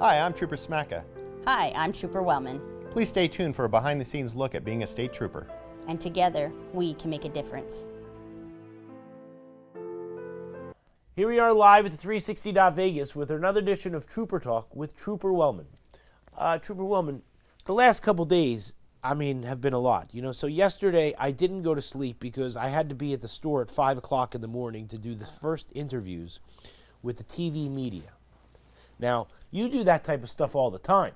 Hi, I'm Trooper Smacka. Hi, I'm Trooper Wellman, Please stay tuned for a behind-the-scenes look at being a state trooper. and together we can make a difference. Here we are live at the 360 Vegas with another edition of Trooper Talk with Trooper Wellman. Trooper Wellman, the last couple days, have been a lot. So yesterday I didn't go to sleep because I had to be at the store at 5 o'clock in the morning to do the first interviews with the TV media. Now, you do that type of stuff all the time,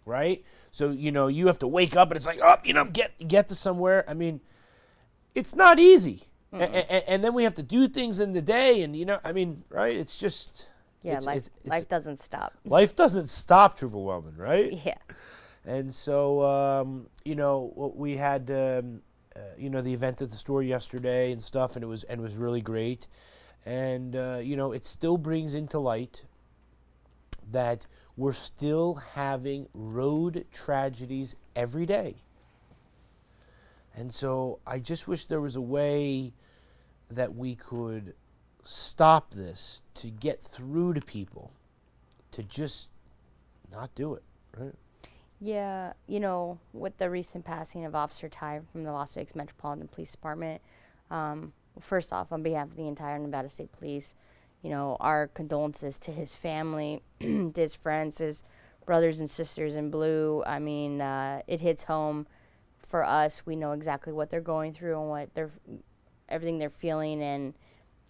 right? So, you have to wake up and it's like, get to somewhere. It's not easy. And then we have to do things in the day and, right? It's just... Yeah, life doesn't stop. Life doesn't stop, Trooper Wellman, right? Yeah. And so, we had, the event at the store yesterday and stuff, and it was really great. And, it still brings into light that we're still having road tragedies every day. And so I just wish there was a way that we could stop this, to get through to people, to just not do it, right? Yeah, with the recent passing of Officer Ty from the Las Vegas Metropolitan Police Department, first off, on behalf of the entire Nevada State Police, our condolences to his family, to his friends, his brothers and sisters in blue. It hits home for us. We know exactly what they're going through and everything they're feeling, and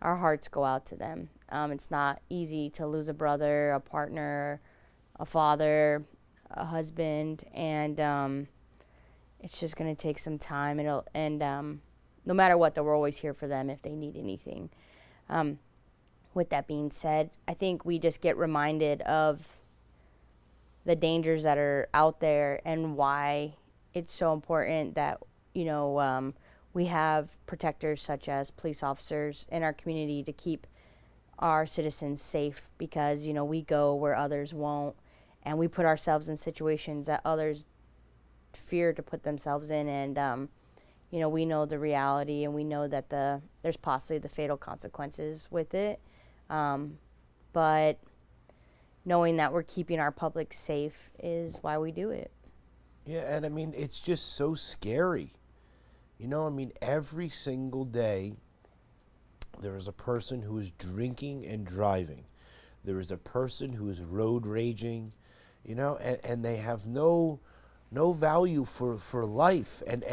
our hearts go out to them. It's not easy to lose a brother, a partner, a father, a husband, and it's just going to take some time. No matter what, though, we're always here for them if they need anything. With that being said, I think we just get reminded of the dangers that are out there and why it's so important that, we have protectors such as police officers in our community to keep our citizens safe, because, we go where others won't, and we put ourselves in situations that others fear to put themselves in. And, we know the reality, and we know that there's possibly the fatal consequences with it. But knowing that we're keeping our public safe is why we do it. Yeah, and it's just so scary. Every single day there is a person who is drinking and driving. There is a person who is road raging, and they have no value for life. And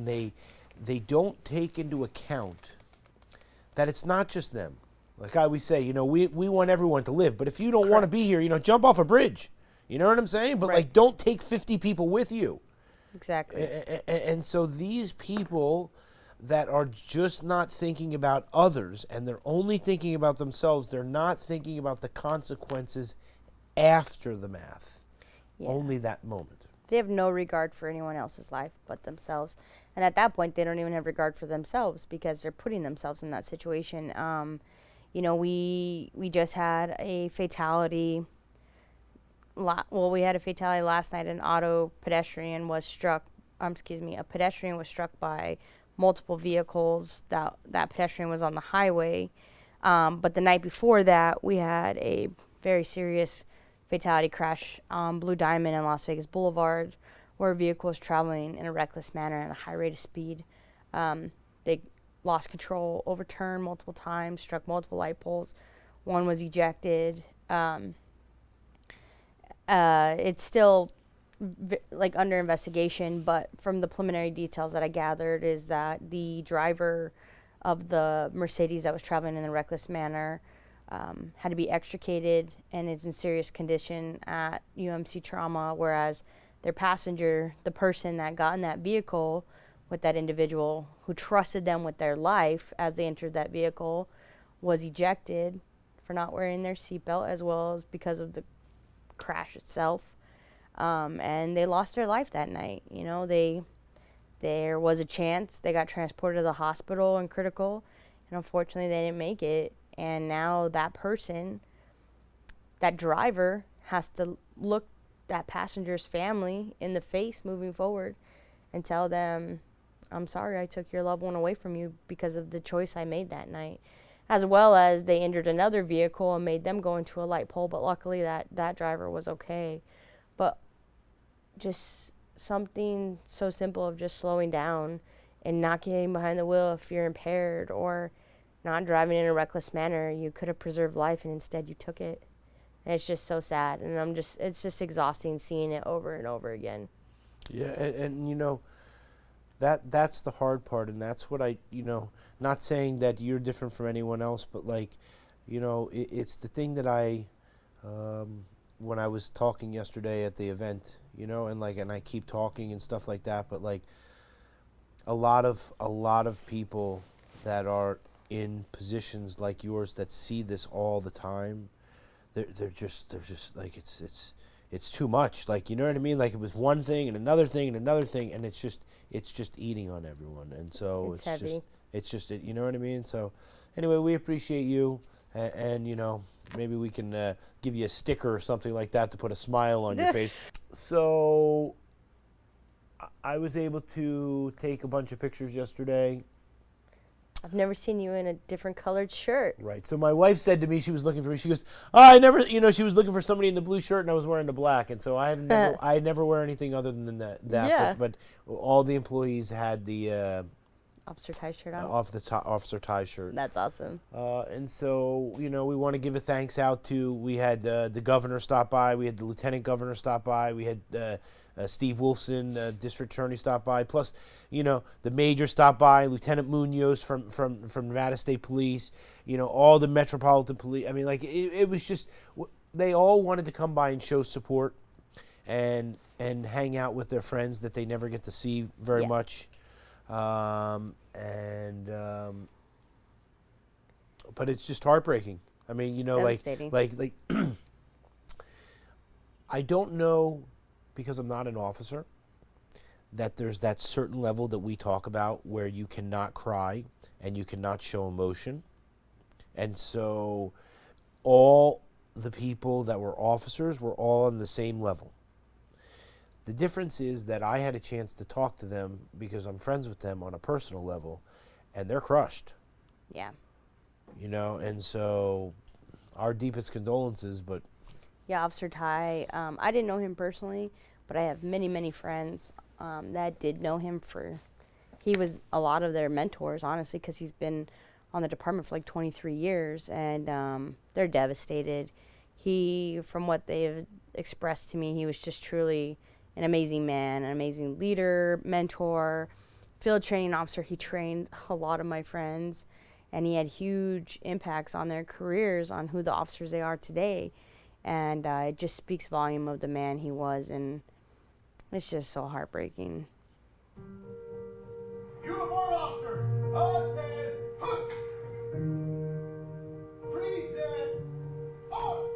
they don't take into account that it's not just them. Like I always say, we want everyone to live, but if you don't want to be here, jump off a bridge. You know what I'm saying? But right. Don't take 50 people with you. Exactly. And so these people that are just not thinking about others and they're only thinking about themselves, they're not thinking about the consequences after the math. Yeah. Only that moment. They have no regard for anyone else's life but themselves. And at that point, they don't even have regard for themselves because they're putting themselves in that situation. We just had a fatality. We had a fatality last night. A pedestrian was struck by multiple vehicles. That pedestrian was on the highway. But the night before that, we had a very serious fatality crash on Blue Diamond and Las Vegas Boulevard, where a vehicle was traveling in a reckless manner at a high rate of speed. They lost control, overturned multiple times, struck multiple light poles. One was ejected. It's still under investigation, but from the preliminary details that I gathered is that the driver of the Mercedes that was traveling in a reckless manner had to be extricated and is in serious condition at UMC Trauma, whereas their passenger, the person that got in that vehicle with that individual who trusted them with their life as they entered that vehicle, was ejected for not wearing their seatbelt, as well as because of the crash itself. And they lost their life that night. There was a chance they got transported to the hospital in critical, and unfortunately they didn't make it. And now that person, that driver, has to look that passenger's family in the face moving forward and tell them, I'm sorry I took your loved one away from you because of the choice I made that night. as well as they injured another vehicle and made them go into a light pole. But luckily that driver was okay. But just something so simple of just slowing down and not getting behind the wheel if you're impaired, or not driving in a reckless manner. You could have preserved life and instead you took it. And it's just so sad. And it's just exhausting seeing it over and over again. Yeah, and you know, that's the hard part, and that's what I, you know, not saying that you're different from anyone else, but like, you know, it's the thing that I, when I was talking yesterday at the event, you know, and I keep talking and stuff like that, but like, a lot of people that are in positions like yours that see this all the time, they're just like it's too much. Like, you know what I mean? Like, it was one thing and another thing and another thing, and it's just eating on everyone. And so It's heavy. you know what I mean? So anyway, we appreciate you, and you know, maybe we can give you a sticker or something like that to put a smile on your face. So I was able to take a bunch of pictures yesterday. I've never seen you in a different colored shirt. Right. So my wife said to me, she was looking for me. She goes, "Oh, I never," you know, she was looking for somebody in the blue shirt, and I was wearing the black, and so I never wear anything other than that. Yeah. But all the employees had the Officer tie shirt on. officer tie shirt. That's awesome. And so, you know, we want to give a thanks out to. We had the governor stop by. We had the lieutenant governor stop by. We had Steve Wolfson, district attorney, stop by. Plus, you know, the major stopped by. Lieutenant Munoz from Nevada State Police. You know, all the Metropolitan Police. I mean, like, it was just, they all wanted to come by and show support and hang out with their friends that they never get to see very much. But it's just heartbreaking. I mean, you know, like I don't know, because I'm not an officer, that there's that certain level that we talk about where you cannot cry and you cannot show emotion. And so all the people that were officers were all on the same level. The difference is that I had a chance to talk to them because I'm friends with them on a personal level, and they're crushed. Yeah. You know, and so our deepest condolences, but... Yeah, Officer Ty, I didn't know him personally, but I have many, many friends that did know him. He was a lot of their mentors, honestly, because he's been on the department for like 23 years, and they're devastated. From what they've expressed to me, he was just truly an amazing man, an amazing leader, mentor, field training officer. He trained a lot of my friends, and he had huge impacts on their careers, on who the officers they are today. And it just speaks volume of the man he was, and it's just so heartbreaking. Uniform officer, attend, hooks, present, on.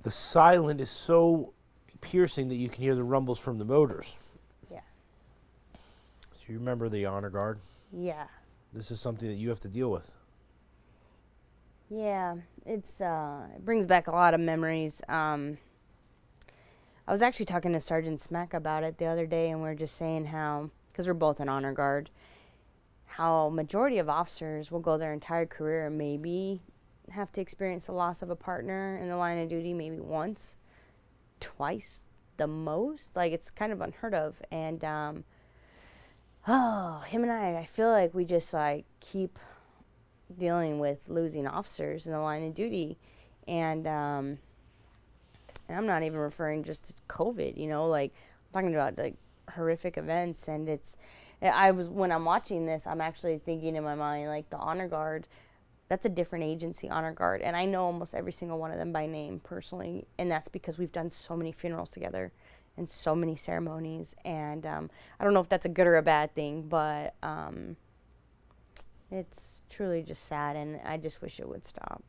The silent is so piercing that you can hear the rumbles from the motors. Yeah. So you remember the honor guard? Yeah. This is something that you have to deal with. Yeah, it brings back a lot of memories. I was actually talking to Sergeant Smack about it the other day, and we were just saying how, because we're both an honor guard, how majority of officers will go their entire career and maybe have to experience the loss of a partner in the line of duty maybe once, twice the most. Like, it's kind of unheard of. And him and I feel like we just like keep dealing with losing officers in the line of duty. And I'm not even referring just to COVID, you know, like I'm talking about like horrific events. And when I'm watching this, I'm actually thinking in my mind, like the Honor Guard, that's a different agency, Honor Guard. And I know almost every single one of them by name personally. And that's because we've done so many funerals together and so many ceremonies. And I don't know if that's a good or a bad thing, but it's truly just sad. And I just wish it would stop.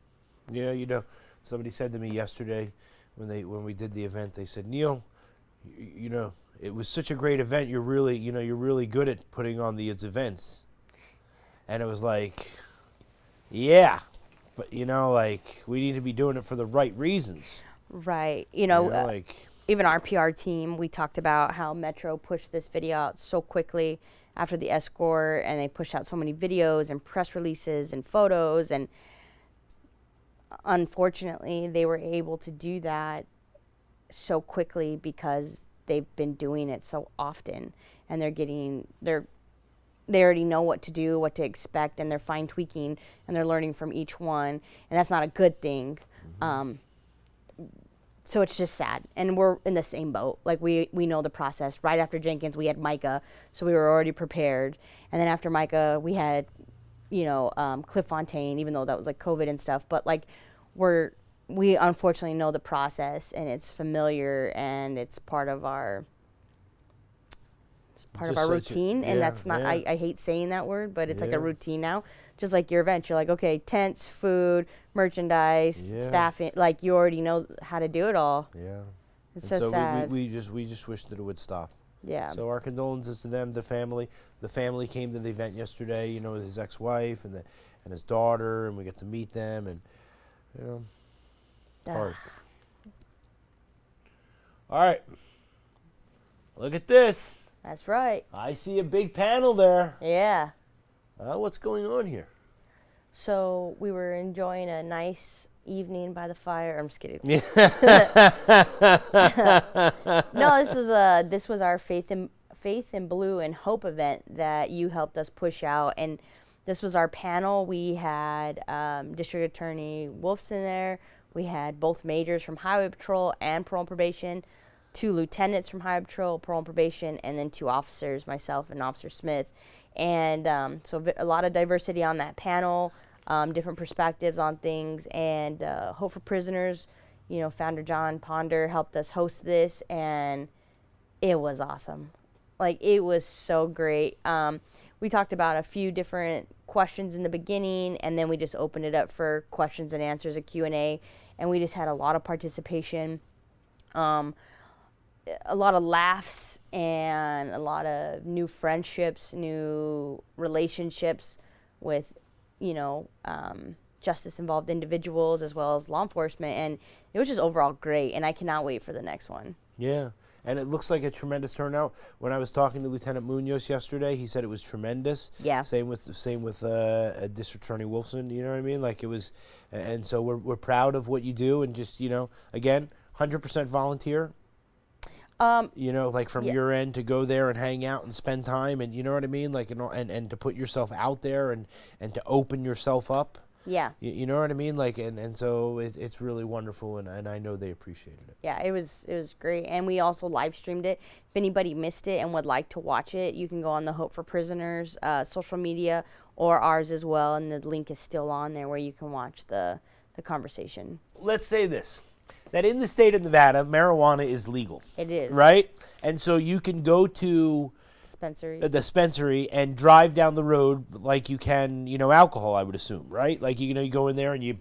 Yeah, you know, somebody said to me yesterday when we did the event, they said, Neil, you know, it was such a great event. You're really good at putting on these events. And it was like, yeah, but you know, like we need to be doing it for the right reasons. Right. Like even our PR team, we talked about how Metro pushed this video out so quickly after the escort, and they pushed out so many videos and press releases and photos, and unfortunately they were able to do that so quickly because they've been doing it so often, and they already know what to do, what to expect, and they're fine tweaking and they're learning from each one, and that's not a good thing. So it's just sad, and we're in the same boat. Like we know the process. Right after Jenkins, we had Micah, so we were already prepared. And then after Micah, we had, Cliff Fontaine, even though that was like COVID and stuff. But like we unfortunately know the process, and it's familiar, and it's part of our routine. And that's not. Yeah. I hate saying that word, but it's like Yeah. a routine now. Just like your event, you're like, okay, tents, food, merchandise, Yeah. staffing, like you already know how to do it all. yeah. It's And so sad. we just wish that it would stop. Yeah. So our condolences to them, the family. The family came to the event yesterday, you know, with his ex-wife and his daughter, and we get to meet them, and you know, hard. All right. Look at this. That's right. I see a big panel there. Yeah. What's going on here? So we were enjoying a nice evening by the fire. I'm just kidding. No, this was our Faith in Blue and Hope event that you helped us push out, and this was our panel. We had District Attorney Wolfson there. We had both majors from Highway Patrol and Parole and Probation, 2 lieutenants from Highway Patrol, Parole and Probation, and then 2 officers, myself and Officer Smith. And so a lot of diversity on that panel, different perspectives on things, and Hope for Prisoners, founder John Ponder helped us host this, and it was awesome. Like, it was so great. We talked about a few different questions in the beginning, and then we just opened it up for questions and answers, a Q&A, and we just had a lot of participation. A lot of laughs and a lot of new friendships, new relationships with, justice-involved individuals as well as law enforcement. And it was just overall great, and I cannot wait for the next one. Yeah, and it looks like a tremendous turnout. When I was talking to Lieutenant Munoz yesterday, he said it was tremendous. Yeah. Same with District Attorney Wolfson. You know what I mean? Like, it was, and so we're proud of what you do, and just again, 100% volunteer. Like from your end to go there and hang out and spend time, and you know what I mean, like, and to put yourself out there and to open yourself up. Yeah. You know what I mean, like, and so it's really wonderful, and I know they appreciated it. Yeah, it was great, and we also live streamed it. If anybody missed it and would like to watch it, you can go on the Hope for Prisoners social media or ours as well, and the link is still on there where you can watch the conversation. Let's say this. That in the state of Nevada, marijuana is legal. It is. Right? And so you can go to Dispensaries. the dispensary and drive down the road like you can, alcohol, I would assume, right? Like, you go in there and you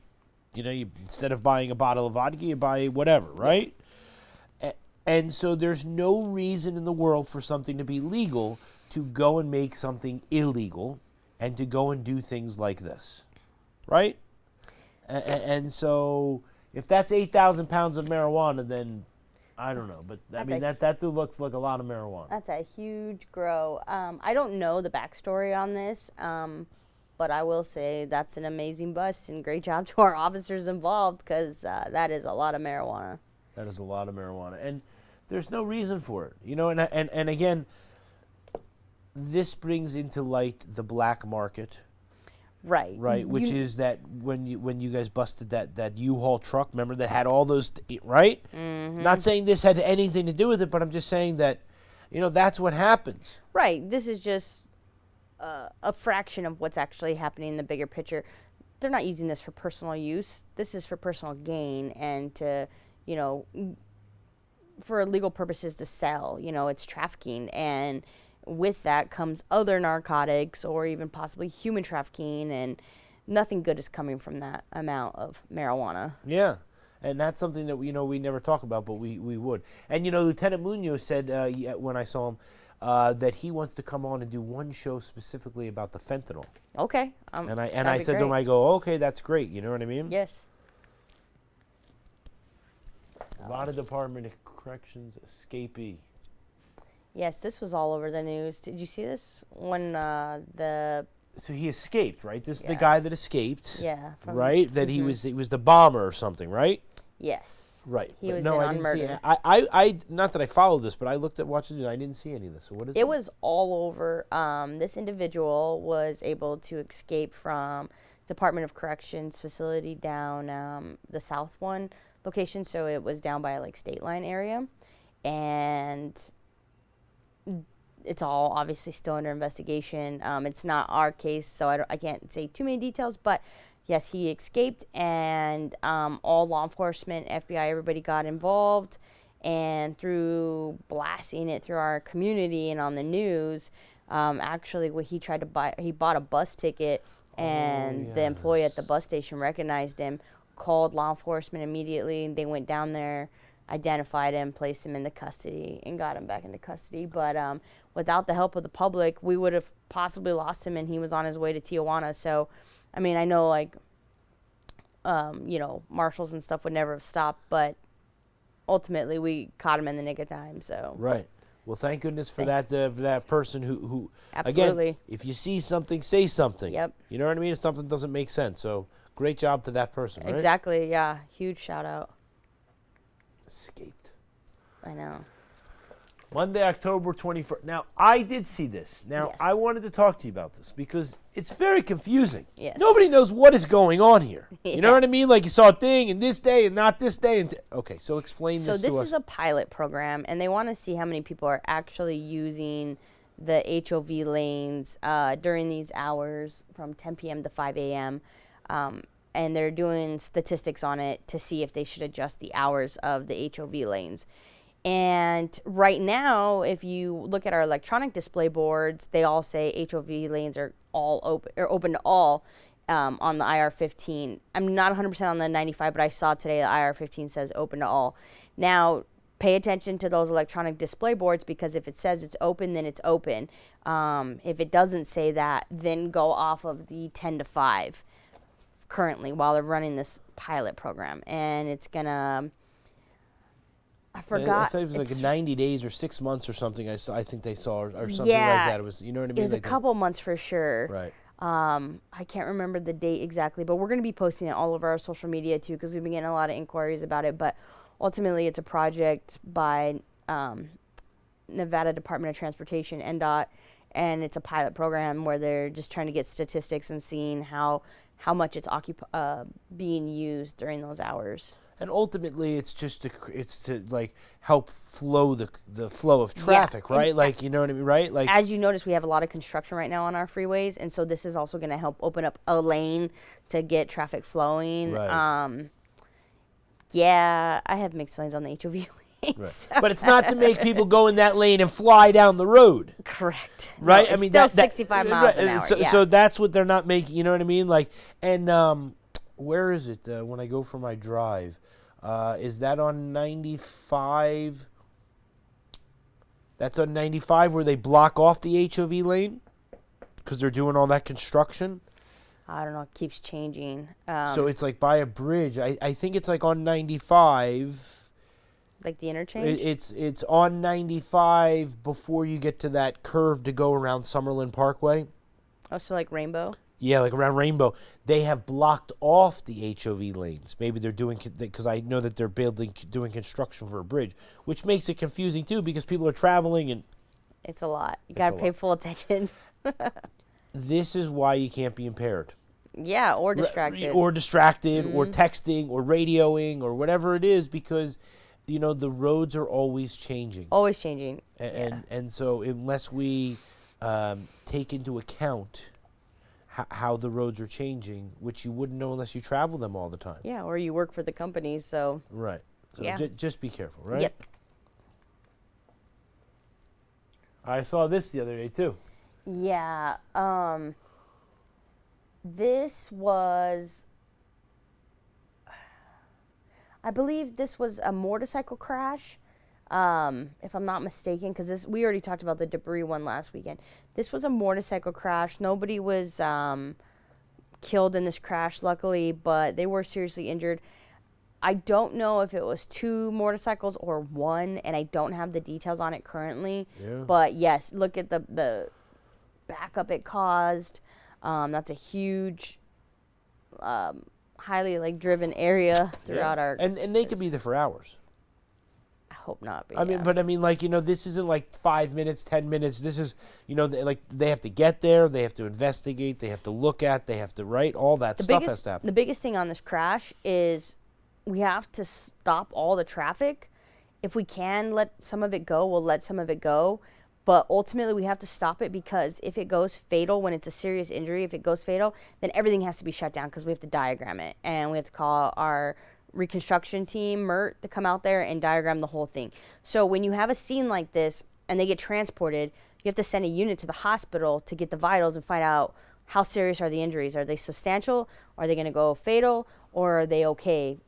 instead of buying a bottle of vodka, you buy whatever, right? And so there's no reason in the world for something to be legal to go and make something illegal and to go and do things like this, right? And so if that's 8,000 pounds of marijuana, then I don't know, but I That's mean a- that looks like a lot of marijuana. That's a huge grow. I don't know the backstory on this, but I will say that's an amazing bust and great job to our officers involved because that is a lot of marijuana. That is a lot of marijuana, and there's no reason for it, you know. And again, this brings into light the black market, Right. right? Which You- is that when you guys busted that U-Haul truck, remember that had all those, right? Mm-hmm. Not saying this had anything to do with it, but I'm just saying that, you know, that's what happens. Right. This is just a fraction of what's actually happening in the bigger picture. They're not using this for personal use. This is for personal gain and to, you know, for legal purposes to sell. You know, it's trafficking. And with that comes other narcotics or even possibly human trafficking. And nothing good is coming from that amount of marijuana. Yeah. And that's something that we never talk about, but we would. And Lieutenant Munoz said when I saw him that he wants to come on and do one show specifically about the fentanyl. Okay. And I that'd be said to him, great. I go, okay, that's great. You know what I mean? Yes. A lot of Department of Corrections escapee. Yes, this was all over the news. Did you see this when the So he escaped, right? This is the Yeah. guy that escaped. yeah from, Right? That he Mhm. was the bomber or something, right? Yes. Right. He But was no, in I on didn't see murder. it. I not that I followed this, but I watched it and I didn't see any of this. So what is it? It was all over. This individual was able to escape from Department of Corrections facility down the south one location. So it was down by like State Line area, and it's all obviously still under investigation. It's not our case, so I can't say too many details, but yes, he escaped, and all law enforcement, FBI, everybody got involved, and through blasting it through our community and on the news, actually what he tried to buy, he bought a bus ticket, and the employee at the bus station recognized him, called law enforcement immediately, and they went down there, identified him, placed him into custody, and got him back into custody. But without the help of the public, we would have possibly lost him, and he was on his way to Tijuana. So, I mean, I know, like, marshals and stuff would never have stopped, but ultimately we caught him in the nick of time. So, Right. Well, thank goodness for that person who Absolutely. again, if you see something, say something. Yep. You know what I mean? If something doesn't make sense. So great job to that person, right? exactly, yeah, huge shout out. Escaped. I know. Monday, October 21st. Now, I did see this. Now, Yes. I wanted to talk to you about this because it's very confusing. Yes. Nobody knows what is going on here. You know Yeah. what I mean? Like you saw a thing and this day and not this day. Okay, so explain So this this to us. is a pilot program, and they want to see how many people are actually using the HOV lanes during these hours from 10 p.m. to 5 a.m. And they're doing statistics on it to see if they should adjust the hours of the HOV lanes. And right now, if you look at our electronic display boards, they all say HOV lanes are all open or open to all on the IR-15. I'm not 100% on the 95, but I saw today the IR-15 says open to all. Now, pay attention to those electronic display boards because if it says it's open, then it's open. If it doesn't say that, then go off of the 10 to 5 currently while they're running this pilot program. And it's going to... I forgot. I thought it was like It's- 90 days or 6 months or something. I think they saw or something Yeah. like that. It was, you know what I mean? It was a Like couple months for sure. Right. I can't remember the date exactly, but we're going to be posting it all over our social media too because we've been getting a lot of inquiries about it. But ultimately, it's a project by Nevada Department of Transportation, NDOT, and it's a pilot program where they're just trying to get statistics and seeing how much it's being used during those hours. And ultimately, it's just to like help flow the flow of traffic, and right? Like you know what I mean, right? Like As you notice, we have a lot of construction right now on our freeways, and so this is also going to help open up a lane to get traffic flowing. Right. Yeah, I have mixed feelings on the HOV lanes. right. But it's not to make people go in that lane and fly down the road, Correct. right? No, it's still 65 miles an hour. So, yeah. so that's what they're not making. You know what I mean? Like, and where is it when I go for my drive? Is that on 95? That's on 95 where they block off the HOV lane because they're doing all that construction. I don't know. It keeps changing. So it's like by a bridge. I think it's like on 95. Like the interchange? It's on 95 before you get to that curve to go around Summerlin Parkway. Oh, so like Rainbow? Yeah, like around Rainbow. They have blocked off the HOV lanes. Maybe they're doing, because I know that they're doing construction for a bridge, which makes it confusing too because people are traveling and It's a lot. You It's got a to pay lot. full attention. this is why you can't be impaired. Yeah, or distracted. Or distracted, or texting, or radioing, or whatever it is, because, the roads are always changing. Always changing. And so unless we take into account how the roads are changing, which you wouldn't know unless you travel them all the time. Yeah, or you work for the company, so. Right. So Yeah. just be careful, right? Yep. I saw this the other day too. Yeah. This was. I believe this was a motorcycle crash, if I'm not mistaken, because we already talked about the debris one last weekend. This was a motorcycle crash. Nobody was killed in this crash, luckily, but they were seriously injured. I don't know if it was 2 motorcycles or 1, and I don't have the details on it currently. Yeah. But yes, look at the backup it caused. That's a huge, highly driven area throughout our. And they could be there for hours. I hope not. But I mean, this isn't like 5 minutes, 10 minutes. This is, they have to get there, they have to investigate, they have to look at, they have to write, all that stuff has to happen. The biggest thing on this crash is we have to stop all the traffic. If we can let some of it go, we'll let some of it go. But ultimately, we have to stop it because if it goes fatal, when it's a serious injury, if it goes fatal, then everything has to be shut down because we have to diagram it. And we have to call our reconstruction team, MERT, to come out there and diagram the whole thing. So when you have a scene like this and they get transported, you have to send a unit to the hospital to get the vitals and find out how serious are the injuries. Are they substantial? Are they going to go fatal? Or are they okay?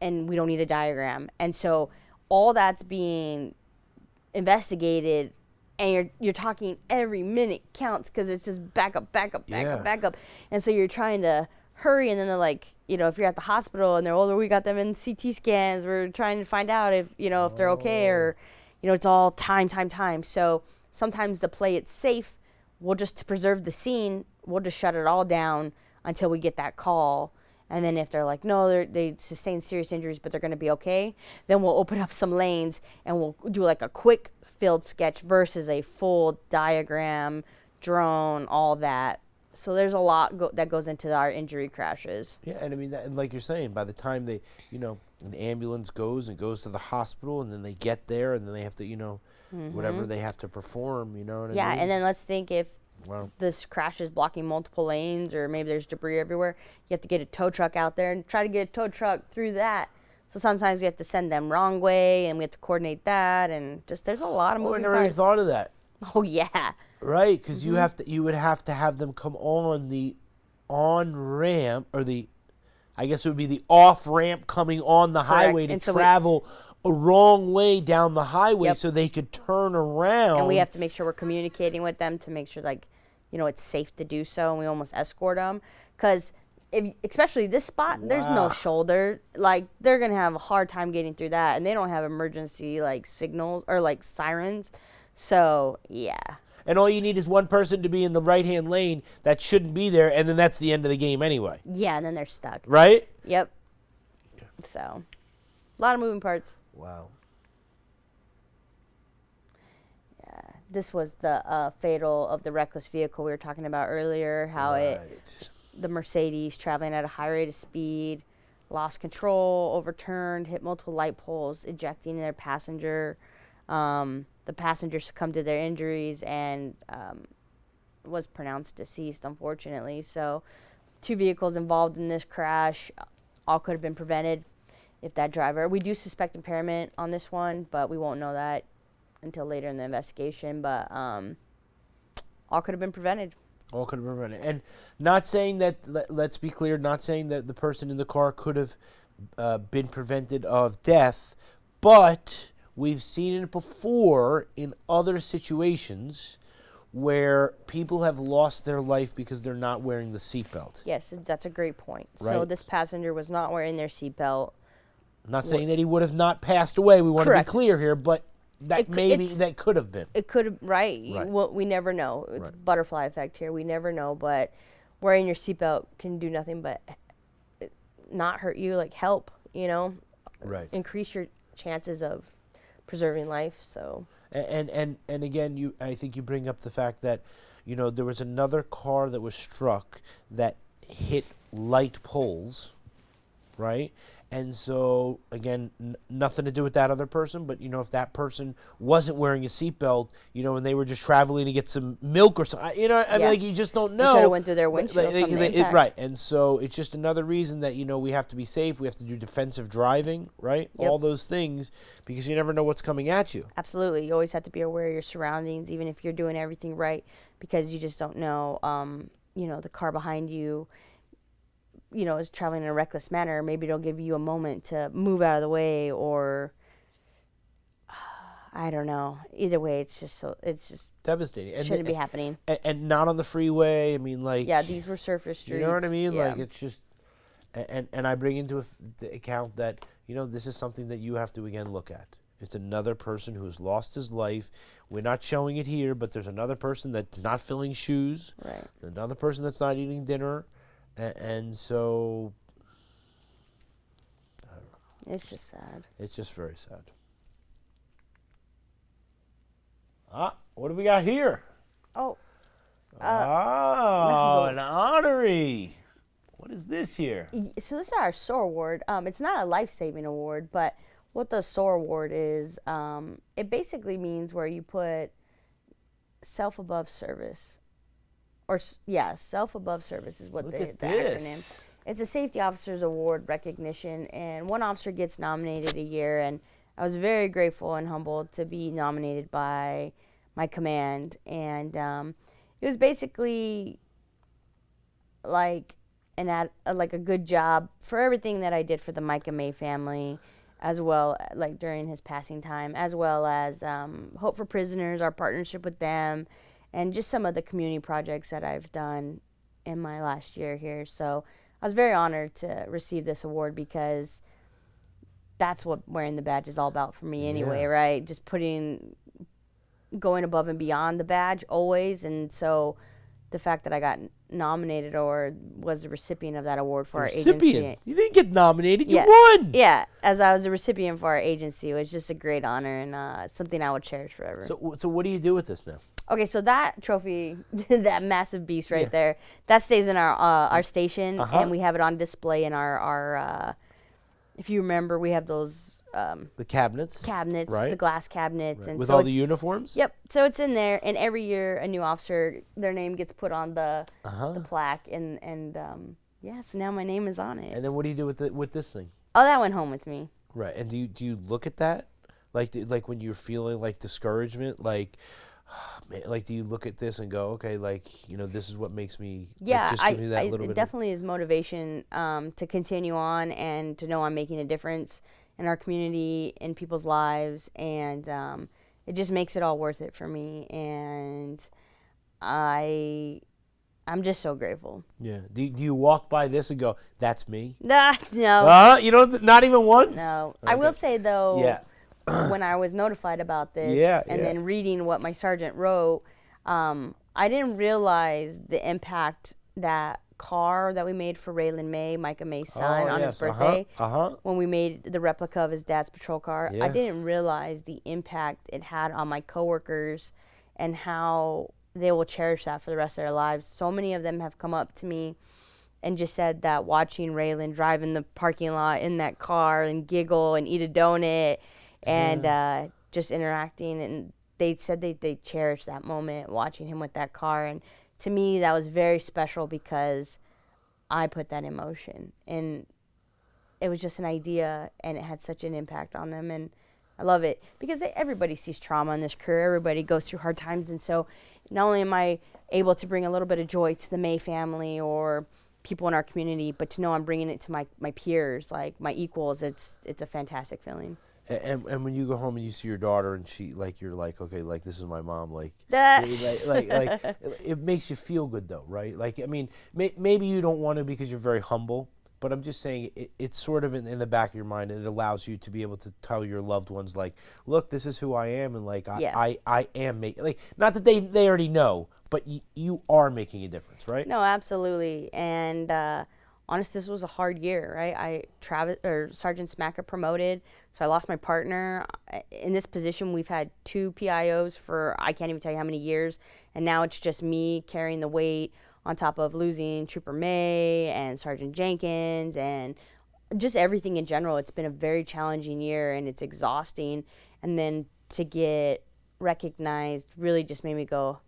And we don't need a diagram. And so all that's being investigated, and you're talking every minute counts because it's just back up. And so you're trying to hurry, and then they're like, if you're at the hospital and they're older, we got them in CT scans. We're trying to find out if they're okay, or, it's all time. So sometimes to play it safe, to preserve the scene, we'll just shut it all down until we get that call. And then if they're like, no, they sustained serious injuries, but they're going to be okay, then we'll open up some lanes and we'll do like a quick field sketch versus a full diagram, drone, all that. So there's a lot that goes into our injury crashes. Yeah, and I mean, and like you're saying, by the time they, an ambulance goes to the hospital, and then they get there, and then they have to, whatever they have to perform, you know what I mean? Yeah, and then let's think if Wow. this crash is blocking multiple lanes, or maybe there's debris everywhere, you have to get a tow truck out there and try to get a tow truck through that. So sometimes we have to send them wrong way, and we have to coordinate that, and just there's a lot of Oh, I moving never even parts. thought of that. Oh yeah. Right, because you would have to have them come on the on ramp, or I guess it would be the off ramp coming on the highway to And so travel a wrong way down the highway, Yep. so they could turn around. And we have to make sure we're communicating with them to make sure, it's safe to do so, and we almost escort them. Because, especially this spot, there's no shoulder. They're going to have a hard time getting through that, and they don't have emergency, signals or, sirens. So, yeah. And all you need is one person to be in the right-hand lane that shouldn't be there, and then that's the end of the game anyway. Yeah, and then they're stuck. Right? Yep. So, a lot of moving parts. Wow. This was the fatal of the reckless vehicle we were talking about earlier, how the Mercedes traveling at a high rate of speed, lost control, overturned, hit multiple light poles, ejecting their passenger. The passenger succumbed to their injuries and was pronounced deceased, unfortunately. So 2 vehicles involved in this crash, all could have been prevented if that driver. We do suspect impairment on this one, but we won't know that until later in the investigation. But all could have been prevented. All could have been prevented. And not saying that, let's be clear, not saying that the person in the car could have been prevented of death, but we've seen it before in other situations where people have lost their life because they're not wearing the seatbelt. Yes, that's a great point. So Right. this passenger was not wearing their seatbelt. I'm not saying that he would have not passed away. We want to be Correct. clear here, but that It c- maybe it's- that could have been. It could, right? Right. Well, we never know. It's Right. butterfly effect here. We never know, but wearing your seatbelt can do nothing but not hurt you, like help, Right. increase your chances of preserving life. So And again, I think you bring up the fact that, there was another car that was struck that hit light poles, right? And so again, nothing to do with that other person, but if that person wasn't wearing a seatbelt, and they were just traveling to get some milk or something, I mean, Yeah. like you just don't It know. coulda went through their windshield from the impact. Right, and so it's just another reason that we have to be safe. We have to do defensive driving, right? Yep. All those things, because you never know what's coming at you. absolutely, you always have to be aware of your surroundings, even if you're doing everything right, because you just don't know. The car behind you, is traveling in a reckless manner. Maybe it'll give you a moment to move out of the way, or I don't know. Either way, it's just Devastating. And shouldn't be happening. and not on the freeway. I mean, like, Yeah, these were surface streets. you know what I mean? Yeah. Like, it's just, and I bring into the account that this is something that you have to again look at. It's another person who has lost his life. We're not showing it here, but there's another person that's not filling shoes. Right. Another person that's not eating dinner, and so It's just sad. it's just very sad. What do we got here? Oh, An honorary. What is this here? so this is our SOAR award. It's not a life-saving award, but what the SOAR award is, it basically means where you put self above service. Self above service is what Look the at acronym. this. It's a safety officers award recognition, and one officer gets nominated a year, and I was very grateful and humbled to be nominated by my command, and it was basically like like a good job for everything that I did for the Micah May family, as well like during his passing time, as well as Hope for Prisoners, our partnership with them, and just some of the community projects that I've done in my last year here. So I was very honored to receive this award, because that's what wearing the badge is all about for me anyway, Yeah. right? Just going above and beyond the badge always. And so the fact that I got nominated or was the recipient of that award for our Recipient. agency. You didn't get nominated. Yeah. You won. Yeah, as I was a recipient for our agency, it was just a great honor, and something I would cherish forever. So what do you do with this now? Okay, so that trophy, that massive beast right there, that stays in our station, and we have it on display in our if you remember, we have those The cabinets. cabinets, Right. the glass cabinets, and With so all the it's- uniforms. Yep. So it's in there, and every year a new officer, their name gets put on the plaque, and so now my name is on it. And then what do you do with this thing? Oh, that went home with me. Right. And do you look at that, like when you're feeling like discouragement, like, man, like do you look at this and go, okay, like this is what makes me. Yeah, just give me that little it bit. definitely is motivation to continue on and to know I'm making a difference in our community, in people's lives, and it just makes it all worth it for me. And I'm just so grateful. Yeah. Do you walk by this and go, that's me? No, no. You don't. Not even once. I will say though, Yeah. when I was notified about this, and yeah. then reading what my sergeant wrote, I didn't realize the impact that car that we made for Raylan May, Micah May's son, on his birthday, when we made the replica of his dad's patrol car. Yeah. I didn't realize the impact it had on my coworkers and how they will cherish that for the rest of their lives. So many of them have come up to me and just said that watching Raylan drive in the parking lot in that car and giggle and eat a donut and just interacting, and they said they cherished that moment watching him with that car. And to me, that was very special because I put that in motion, and it was just an idea, and it had such an impact on them. And I love it because everybody sees trauma in this career. Everybody goes through hard times, and so not only am I able to bring a little bit of joy to the May family or people in our community, but to know I'm bringing it to my peers, like my equals, it's a fantastic feeling. And when you go home and you see your daughter and she you're like, okay, like this is my mom, like it makes you feel good though, right? Like, I mean, maybe you don't want to because you're very humble, But I'm just saying it's sort of in the back of your mind, and it allows you to be able to tell your loved ones, like, look, this is who I am, and like Yeah. I am making, like, not that they already know, but you are making a difference, right? No, absolutely. And honestly, this was a hard year, right? Sergeant Smacker promoted, so I lost my partner. In this position, we've had 2 PIOs for I can't even tell you how many years, and now it's just me carrying the weight on top of losing Trooper May and Sergeant Jenkins and just everything in general. It's been a very challenging year, and it's exhausting. And then to get recognized really just made me go,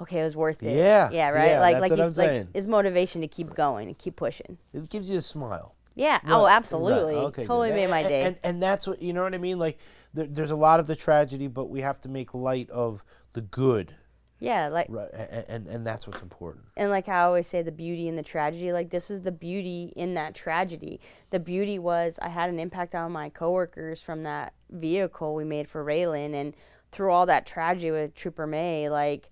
okay, it was worth it. Yeah, right. yeah, that's what I'm saying. It's motivation to keep going and keep pushing. It gives you a smile. Yeah. Right, Oh, absolutely. right. Okay, Totally good. made my day. And that's what, you know what I mean? Like, there's a lot of the tragedy, but we have to make light of the good. Yeah, like Right, and that's what's important. and like I always say, the beauty in the tragedy. Like, this is the beauty in that tragedy. The beauty was I had an impact on my coworkers from that vehicle we made for Raylan, and through all that tragedy with Trooper May, like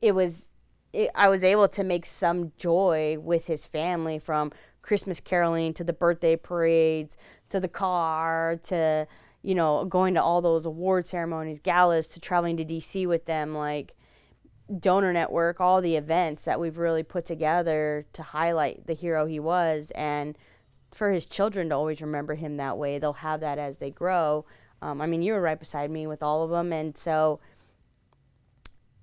I was able to make some joy with his family, from Christmas caroling to the birthday parades to the car to, you know, going to all those award ceremonies, galas, to traveling to DC with them, like Donor Network, all the events that we've really put together to highlight the hero he was. And for his children to always remember him that way, they'll have that as they grow. I mean, you were right beside me with all of them. And so,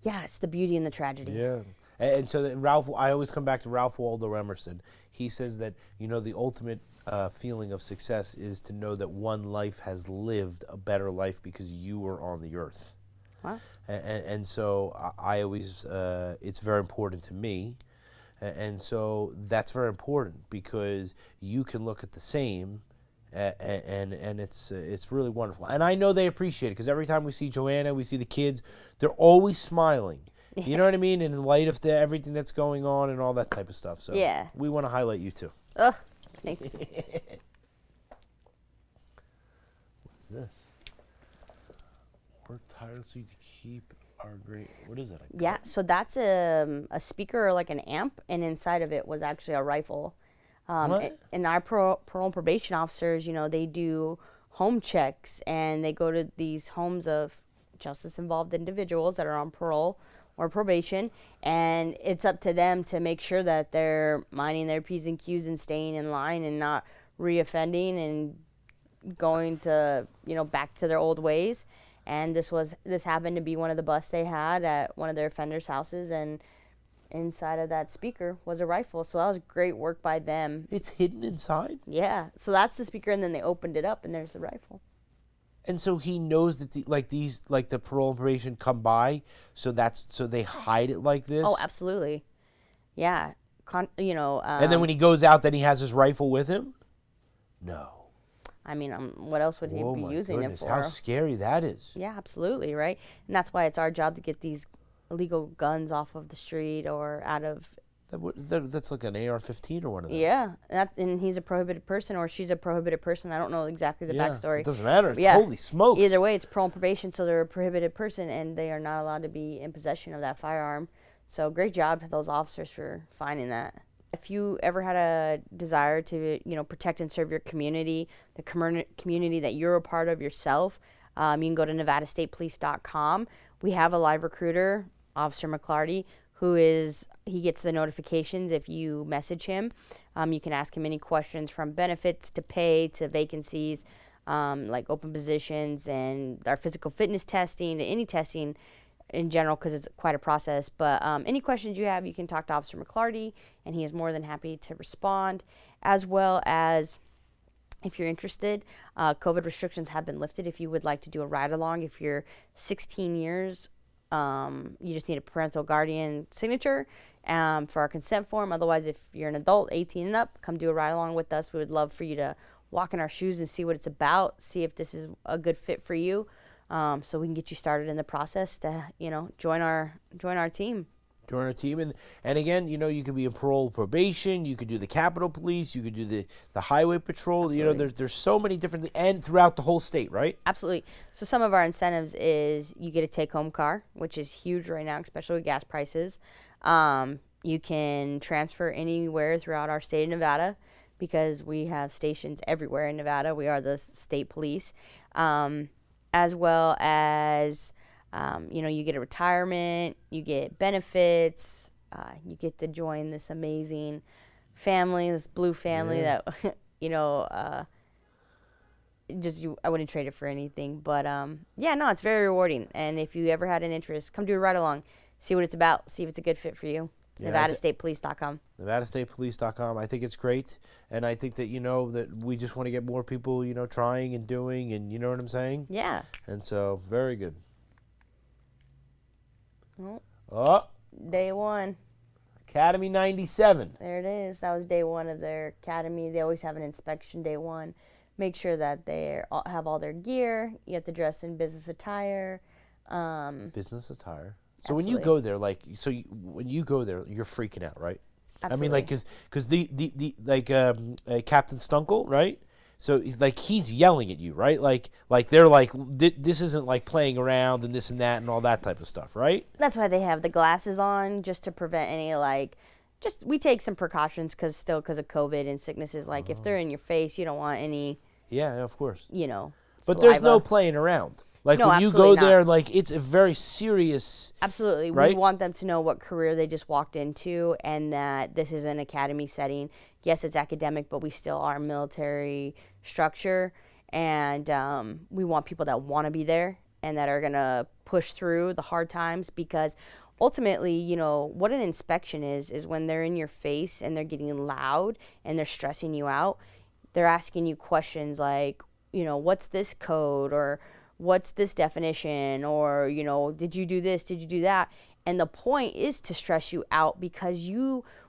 yeah, it's the beauty and the tragedy. Yeah. And so Ralph, I always come back to Ralph Waldo Emerson. He says that, you know, the ultimate feeling of success is to know that one life has lived a better life because you were on the earth. Wow. And so I always, it's very important to me. And so that's very important because you can look at the same, and it's really wonderful. And I know they appreciate it because every time we see Joanna, we see the kids, they're always smiling. You know what I mean? In light of everything that's going on and all that type of stuff. So Yeah. we want to highlight you too. Ugh, thanks. What's this? Work tirelessly to keep our great. What is that? Yeah, so that's a speaker or like an amp, and inside of it was actually a rifle. What? And our parole and probation officers, you know, they do home checks, and they go to these homes of justice-involved individuals that are on parole or probation, and it's up to them to make sure that they're minding their P's and Q's and staying in line and not reoffending and going to, you know, back to their old ways. And this happened to be one of the busts they had at one of their offenders' houses, and inside of that speaker was a rifle. So that was great work by them. It's hidden inside? Yeah. So that's the speaker, and then they opened it up, and there's the rifle. And so he knows that the parole and probation come by, so they hide it like this. Oh, absolutely. Yeah. And then when he goes out, then he has his rifle with him. No. I mean, what else would he Oh be my using goodness, it for? how scary that is. Yeah, absolutely, right? And that's why it's our job to get these illegal guns off of the street or out of. That's like an AR-15 or one of them. Yeah, and he's a prohibited person, or she's a prohibited person. I don't know exactly the backstory. It doesn't matter. It's Yeah. holy smokes. Either way, it's parole and probation, so they're a prohibited person, and they are not allowed to be in possession of that firearm. So great job to those officers for finding that. If you ever had a desire to, you know, protect and serve your community, the community that you're a part of yourself, you can go to NevadaStatePolice.com. We have a live recruiter, Officer McClarty, he gets the notifications if you message him. You can ask him any questions from benefits to pay to vacancies, like open positions and our physical fitness testing to any testing in general, because it's quite a process. But any questions you have, you can talk to Officer McClarty, and he is more than happy to respond. As well as, if you're interested, COVID restrictions have been lifted. If you would like to do a ride-along, if you're 16 years, you just need a parental guardian signature for our consent form. Otherwise, if you're an adult, 18 and up, come do a ride-along with us. We would love for you to walk in our shoes and see what it's about, see if this is a good fit for you. So we can get you started in the process to, you know, join our team. Join our team, and again, you know, you could be in parole probation, you could do the Capitol Police, you could do the Highway Patrol. Absolutely. You know, there's so many different, and throughout the whole state, right? Absolutely. So some of our incentives is you get a take-home car, which is huge right now, especially with gas prices. You can transfer anywhere throughout our state of Nevada because we have stations everywhere in Nevada. We are the state police, as well as, you get a retirement, you get benefits, you get to join this amazing family, this blue family that, I wouldn't trade it for anything. But it's very rewarding. And if you ever had an interest, come do a ride along, see what it's about, see if it's a good fit for you. Yeah, NevadaStatePolice.com. NevadaStatePolice.com. I think it's great, and I think that that we just want to get more people trying and doing, and you know what I'm saying. Yeah. And so very good. Oh, day one. Academy 97. There it is. That was day one of their academy. They always have an inspection day one. Make sure that they have all their gear. You have to dress in business attire. Business attire. So Absolutely. when you go there, when you go there, you're freaking out, right? Absolutely. I mean, because Captain Stunkel, right? So he's yelling at you, right? Like they're like, this isn't like playing around and this and that and all that type of stuff, right? That's why they have the glasses on, just to prevent any we take some precautions because of COVID and sicknesses. Like if they're in your face, you don't want any. Yeah, of course. But saliva. there's no playing around. Like No, when you go absolutely there, not. it's a very serious. Absolutely. Right? We want them to know what career they just walked into and that this is an academy setting. Yes, it's academic, but we still are a military structure. And we want people that want to be there and that are going to push through the hard times, because ultimately, what an inspection is when they're in your face and they're getting loud and they're stressing you out. They're asking you questions like, what's this code, or what's this definition, or, did you do this? Did you do that? And the point is to stress you out, because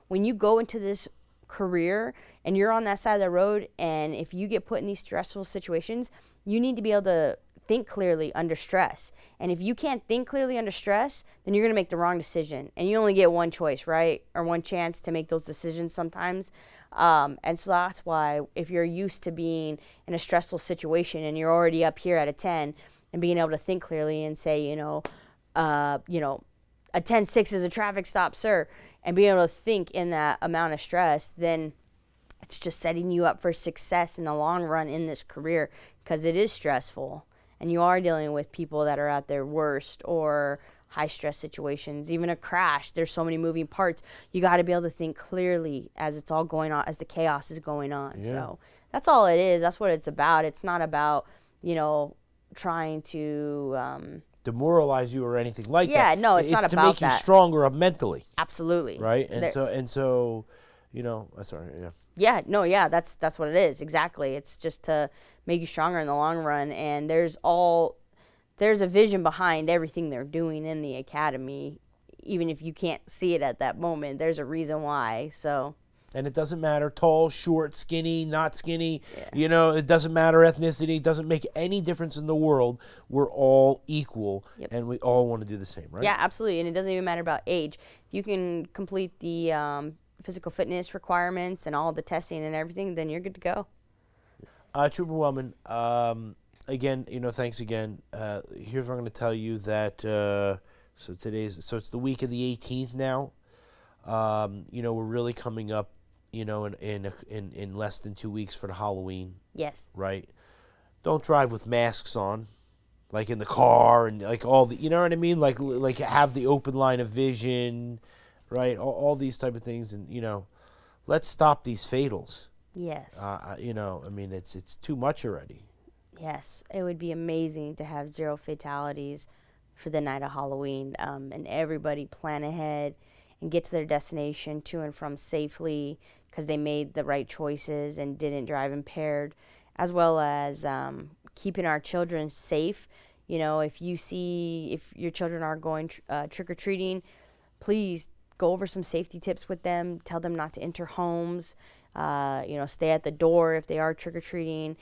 when you go into this career and you're on that side of the road, and if you get put in these stressful situations, you need to be able to think clearly under stress. And if you can't think clearly under stress, then you're going to make the wrong decision. And you only get one choice, right? Or one chance to make those decisions sometimes. And so that's why, if you're used to being in a stressful situation and you're already up here at a 10 and being able to think clearly and say, a 10-6 is a traffic stop, sir, and being able to think in that amount of stress, then it's just setting you up for success in the long run in this career, because it is stressful. And you are dealing with people that are at their worst or high stress situations, even a crash. There's so many moving parts. You got to be able to think clearly as it's all going on, as the chaos is going on. Yeah. So that's all it is. That's what it's about. It's not about, trying to demoralize you or anything like that. Yeah, no, it's not to about make you that. stronger mentally, absolutely. right? And There- so, sorry, yeah. Yeah, no, yeah, that's what it is. Exactly. It's just to make you stronger in the long run. And there's a vision behind everything they're doing in the academy. Even if you can't see it at that moment, there's a reason why. So. And it doesn't matter tall, short, skinny, not skinny. It doesn't matter ethnicity. It doesn't make any difference in the world. We're all equal, and we all want to do the same, right? Yeah, absolutely. And it doesn't even matter about age. You can complete the physical fitness requirements and all the testing and everything, then you're good to go. Trooper Wellman, again, thanks again. Here's what I'm going to tell you that, so it's the week of the 18th now. We're really coming up, in less than 2 weeks for the Halloween, Yes. right? Don't drive with masks on, like in the car, and like all the, you know what I mean? Like have the open line of vision, right? All these type of things, and let's stop these fatals. Yes. It's too much already. Yes. It would be amazing to have 0 fatalities for the night of Halloween, and everybody plan ahead and get to their destination to and from safely, because they made the right choices and didn't drive impaired, as well as keeping our children safe. If your children are going trick-or-treating, please go over some safety tips with them. Tell them not to enter homes. Stay at the door if they are trick-or-treating.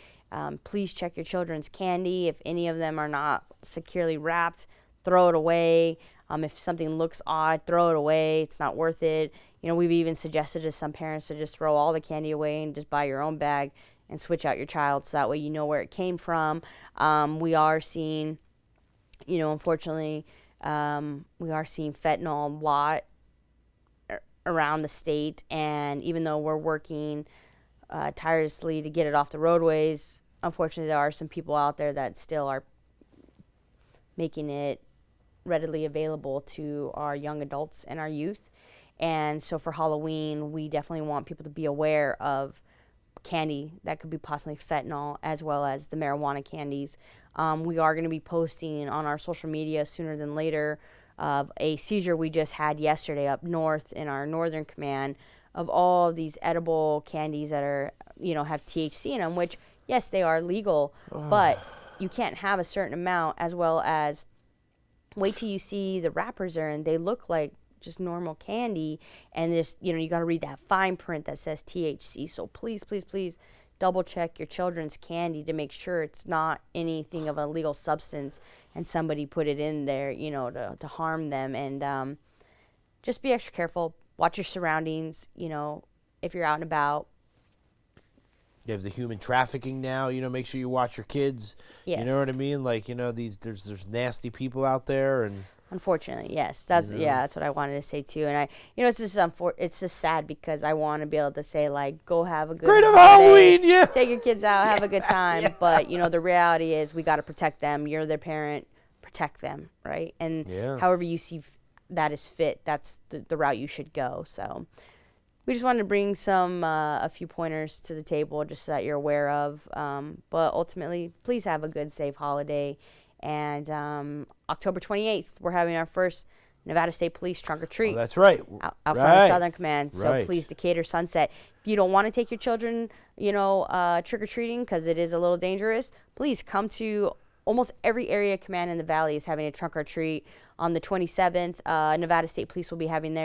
Please check your children's candy. If any of them are not securely wrapped, throw it away. If something looks odd, throw it away. It's not worth it. We've even suggested to some parents to just throw all the candy away and just buy your own bag and switch out your child, so that way you know where it came from. We are seeing, unfortunately, we are seeing fentanyl a lot around the state. And even though we're working tirelessly to get it off the roadways, unfortunately, there are some people out there that still are making it readily available to our young adults and our youth. And so for Halloween, we definitely want people to be aware of candy that could be possibly fentanyl, as well as the marijuana candies. We are going to be posting on our social media sooner than later of a seizure we just had yesterday up north in our northern command of all of these edible candies that are, have THC in them, which, yes, they are legal, but you can't have a certain amount, as well as wait till you see the wrappers are in. They look like just normal candy, and this, you got to read that fine print that says THC. So please, please, please double check your children's candy to make sure it's not anything of a legal substance and somebody put it in there, to harm them. And just be extra careful. Watch your surroundings, if you're out and about. You have the human trafficking now, make sure you watch your kids. Yes. You know what I mean? Like, there's nasty people out there, and unfortunately, yes. That's that's what I wanted to say too. And I it's just sad because I want to be able to say, like, go have a good Great of holiday, Halloween, yeah. take your kids out, have a good time. But the reality is we got to protect them. You're their parent, protect them, right? And however you see that is fit, that's the route you should go. So we just wanted to bring a few pointers to the table just so that you're aware of. But ultimately, please have a good, safe holiday. And October 28th, we're having our first Nevada State Police trunk or treat. Oh, that's right. Out front of Southern Command. So please, Decatur Sunset. If you don't want to take your children, trick or treating because it is a little dangerous, please come to almost every area command in the valley is having a trunk or treat. On the 27th, Nevada State Police will be having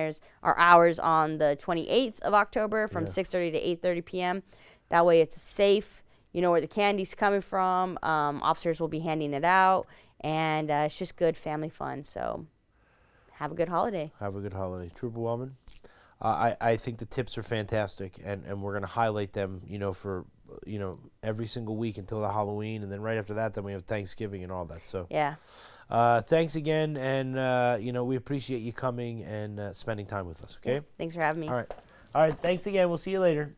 ours on the 28th of October from 6:30 to 8:30 p.m. That way it's safe. You know where the candy's coming from. Officers will be handing it out. And it's just good family fun. So have a good holiday. Have a good holiday. Trooper Wellman, I think the tips are fantastic, and we're going to highlight them, for every single week until the Halloween, and then right after that, then we have Thanksgiving and all that. So yeah. Thanks again, and we appreciate you coming and spending time with us. Okay. Yeah, thanks for having me. All right. Thanks again. We'll see you later.